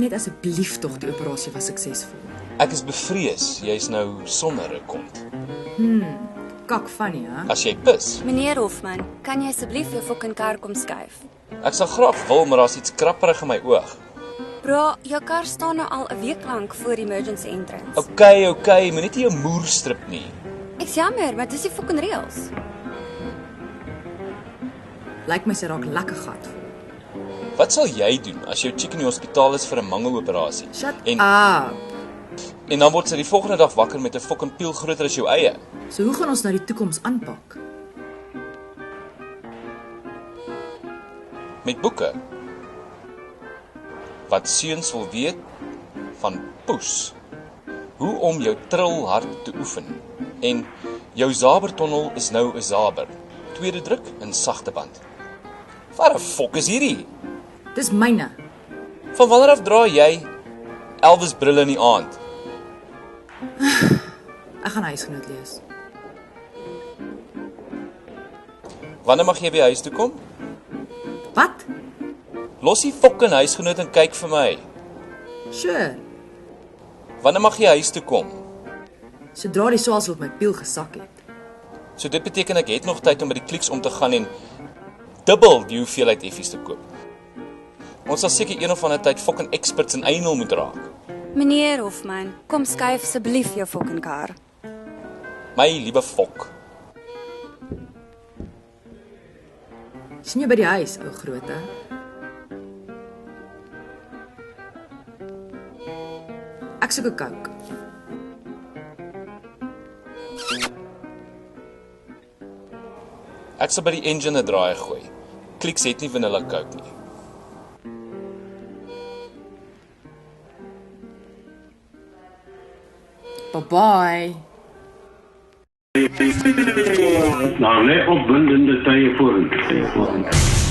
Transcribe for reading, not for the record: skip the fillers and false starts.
net asseblief tog die operasie was suksesvol. Ek is bevrees, jy's nou sonder 'n kont. Kak funny, hè? As jy pis, Meneer Hofman, kan jy asseblief jou fucking kar kom skuif? ek sal graag wil, maar daar's iets krapperig in my oog. Bro, jou kar staan nou al 'n week lank voor die emergency entrance. Okay, moenie net jou moer strip nie. Ek's jammer, maar dis die fucking reëls. Lyk my sy raak lekker gat. Wat sal jy doen as jou chick in die hospitaal is vir 'n mangeloperasie? Shut En up. dan word sy die volgende dag wakker met 'n fucking piel groter as jou eie. So hoe gaan ons nou die toekoms aanpak? Met boeke. Wat seuns wil weet van Poes. Hoe om jou trilhart te oefen. En jou Zabertonnel is nou 'n Zaber. Tweede druk in sagte band. Wat 'n fok is hierdie? Dis myne. Van wanneer af dra jy Elvis brille in die aand? Ek gaan huisgenoot lees. Wanneer mag jy by huis toe kom? Wat? Los die fucking huisgenoot en kyk vir my. Sure. Wanneer mag jy huis toe kom? Sodra die swaas op my piel gesak het. So dit beteken ek het nog tyd om by die kliks om te gaan en dubbel die hoeveelheid effies te koop. Ons sal seker een of ander tyd fucking experts in anal moet raak. Meneer Hofman, kom skuif asseblief jou fucking kar. My liewe fok. Sien jy by die huis, ou groote? Ek soek 'n Coke. Ek sal by die engine 'n draai gooi. Kliks het nie vanilla Coke nie. Bye-bye. Nou, lê opwindende tye voor.